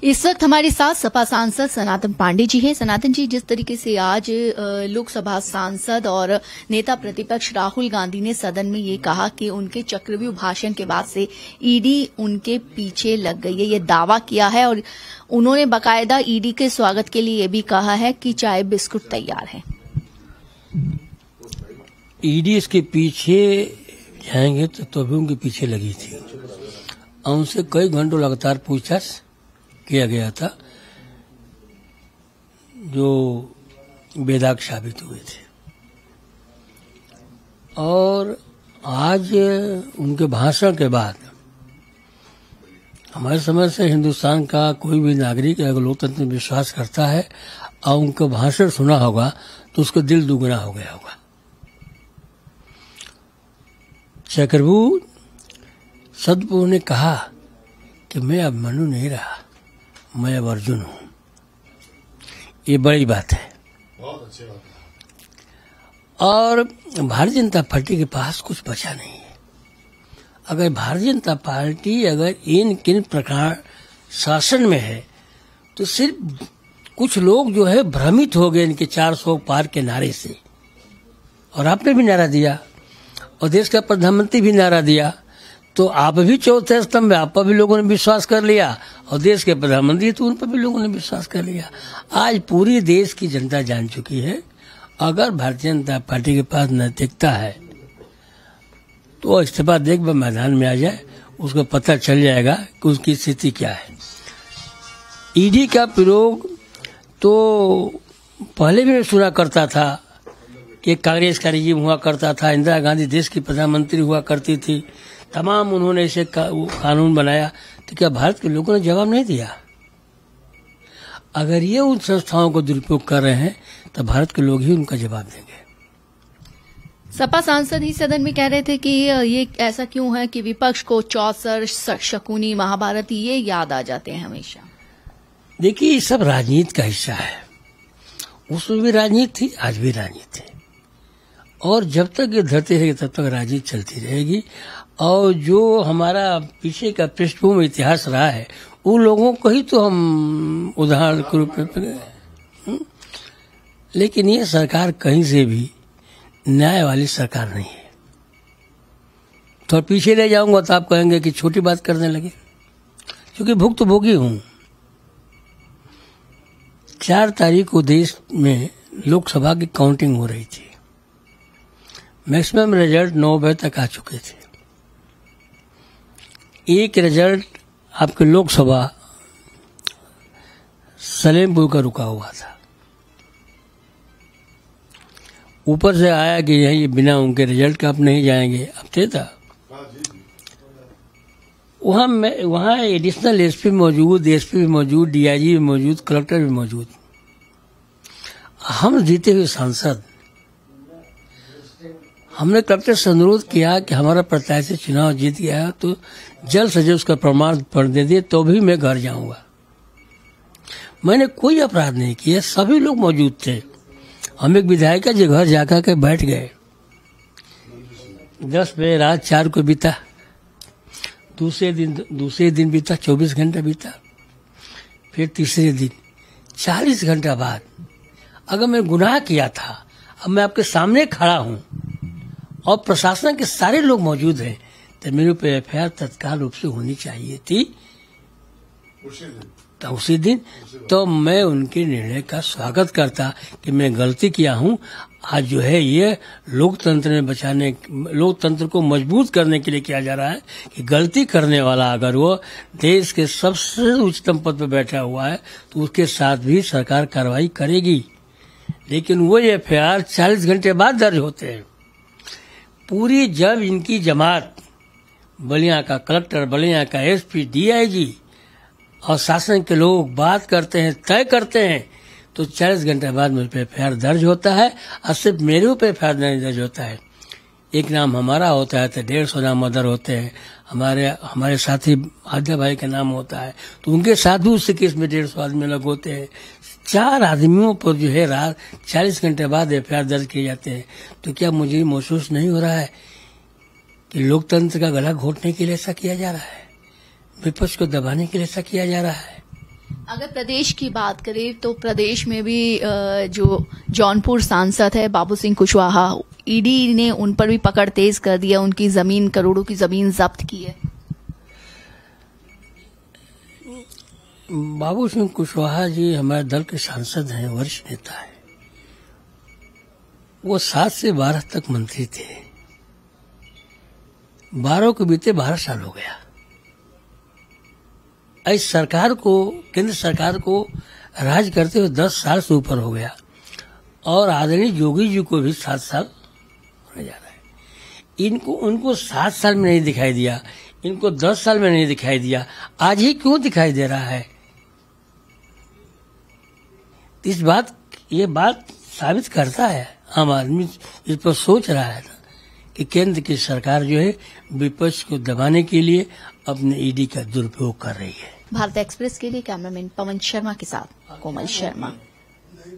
इस वक्त हमारे साथ सपा सांसद सनातन पांडे जी हैं। सनातन जी, जिस तरीके से आज लोकसभा सांसद और नेता प्रतिपक्ष राहुल गांधी ने सदन में ये कहा कि उनके चक्रव्यूह भाषण के बाद से ईडी उनके पीछे लग गई है, ये दावा किया है और उन्होंने बाकायदा ईडी के स्वागत के लिए ये भी कहा है कि चाय बिस्कुट तैयार है। ईडी इसके पीछे जाएंगे तो भी उनके पीछे लगी थी और उनसे कई घंटों लगातार पूछताछ किया गया था जो बेदाग साबित हुए थे। और आज उनके भाषण के बाद हमारे समझ से हिंदुस्तान का कोई भी नागरिक अगर लोकतंत्र में विश्वास करता है और उनका भाषण सुना होगा तो उसका दिल दुगना हो गया होगा। चक्रव्यूह सदपुर ने कहा कि मैं अब मनु नहीं रहा, मैं अब अर्जुन हूं। ये बड़ी बात है। बहुत अच्छी बात है। और भारतीय जनता पार्टी के पास कुछ बचा नहीं है। अगर भारतीय जनता पार्टी अगर इन किन प्रकार शासन में है तो सिर्फ कुछ लोग जो है भ्रमित हो गए इनके 400 पार के नारे से। और आपने भी नारा दिया और देश का प्रधानमंत्री भी नारा दिया, तो आप भी चौथे स्तंभ में, आप पर भी लोगों ने विश्वास कर लिया और देश के प्रधानमंत्री तो उन पर भी लोगों ने विश्वास कर लिया। आज पूरी देश की जनता जान चुकी है अगर भारतीय जनता पार्टी के पास नैतिकता है तो इस्तीफा देख वह मैदान में आ जाए, उसको पता चल जाएगा कि उसकी स्थिति क्या है। ईडी का प्रयोग तो पहले भी सुना करता था कि कांग्रेस का रिजीम हुआ करता था, इंदिरा गांधी देश की प्रधानमंत्री हुआ करती थी, तमाम उन्होंने इसे कानून बनाया, तो क्या भारत के लोगों ने जवाब नहीं दिया? अगर ये उन संस्थाओं को दुरुपयोग कर रहे हैं तो भारत के लोग ही उनका जवाब देंगे। सपा सांसद ही सदन में कह रहे थे कि ये ऐसा क्यों है कि विपक्ष को चौसर, शकुनी, महाभारत ये याद आ जाते हैं हमेशा। देखिए, ये सब राजनीति का हिस्सा है। उसमें भी राजनीति थी, आज भी राजनीति है और जब तक ये धरती रहेगी तब तक राजनीति चलती रहेगी। और जो हमारा पीछे का पृष्ठभूमि इतिहास रहा है उन लोगों को ही तो हम उदाहरण के रूप में, लेकिन ये सरकार कहीं से भी न्याय वाली सरकार नहीं है। तो पीछे ले जाऊंगा तो आप कहेंगे कि छोटी बात करने लगे, क्योंकि भुक्तभोगी हूं। 4 तारीख को देश में लोकसभा की काउंटिंग हो रही थी। मैक्सिमम रिजल्ट 9 बजे तक आ चुके थे। एक रिजल्ट आपके लोकसभा सलेमपुर का रुका हुआ था। ऊपर से आया कि यही बिना उनके रिजल्ट का आप नहीं जाएंगे, अब थे था वहाँ एडिशनल एसपी मौजूद, एसपी भी मौजूद, डीआईजी भी मौजूद, कलेक्टर भी मौजूद। हम जीते हुए सांसद, हमने कलेक्टर से अनुरोध किया कि हमारा प्रत्याशी चुनाव जीत गया तो जल्द से जल्द उसका प्रमाण पत्र दे दिए तो भी मैं घर जाऊंगा। मैंने कोई अपराध नहीं किया, सभी लोग मौजूद थे। हम एक विधायक जी घर जाकर के बैठ गए। 10 बजे रात 4 को बीता, दूसरे दिन बीता, 24 घंटा बीता, फिर तीसरे दिन 40 घंटा बाद अगर मैं गुनाह किया था, अब मैं आपके सामने खड़ा हूं और प्रशासन के सारे लोग मौजूद हैं, तो मेरे ऊपर एफआईआर तत्काल रूप से होनी चाहिए थी उसी दिन। तो मैं उनके निर्णय का स्वागत करता कि मैं गलती किया हूं। आज जो है ये लोकतंत्र को मजबूत करने के लिए किया जा रहा है कि गलती करने वाला अगर वो देश के सबसे उच्चतम पद पर बैठा हुआ है तो उसके साथ भी सरकार कार्रवाई करेगी। लेकिन वो एफआईआर 40 घंटे बाद दर्ज होते हैं। पूरी जब इनकी जमात, बलिया का कलेक्टर, बलिया का एसपी, डीआईजी और शासन के लोग बात करते हैं, तय करते हैं, तो 40 घंटे बाद मेरे पे एफआईआर दर्ज होता है। और सिर्फ मेरे ऊपर एफआईआर नहीं दर्ज होता है, एक नाम हमारा होता है तो 150 नाम अदर होते हैं। हमारे साथी आद्या भाई का नाम होता है तो उनके साथ भी उससे केस में 150 आदमी अलग होते हैं। 4 आदमियों पर जो है रात 40 घंटे बाद एफआईआर दर्ज किए जाते हैं। तो क्या मुझे महसूस नहीं हो रहा है कि लोकतंत्र का गला घोटने के लिए ऐसा किया जा रहा है, विपक्ष को दबाने के लिए ऐसा किया जा रहा है? अगर प्रदेश की बात करें तो प्रदेश में भी जो जौनपुर सांसद है बाबू सिंह कुशवाहा, ईडी ने उन पर भी पकड़ तेज कर दिया, उनकी जमीन, करोड़ों की जमीन जब्त की है। बाबू सिंह कुशवाहा जी हमारे दल के सांसद हैं, वरिष्ठ नेता है। वो 7 से 12 तक मंत्री थे। 12 के बीते 12 साल हो गया। इस सरकार को, केंद्र सरकार को राज करते हुए 10 साल से ऊपर हो गया और आदरणीय योगी जी को भी 7 साल होने जा रहा है। उनको 7 साल में नहीं दिखाई दिया, इनको 10 साल में नहीं दिखाई दिया, आज ही क्यों दिखाई दे रहा है? ये बात साबित करता है, आम आदमी इस पर सोच रहा है कि केंद्र की सरकार जो है विपक्ष को दबाने के लिए अपने ईडी का दुरुपयोग कर रही है। भारत एक्सप्रेस के लिए कैमरामैन पवन शर्मा के साथ कोमल शर्मा।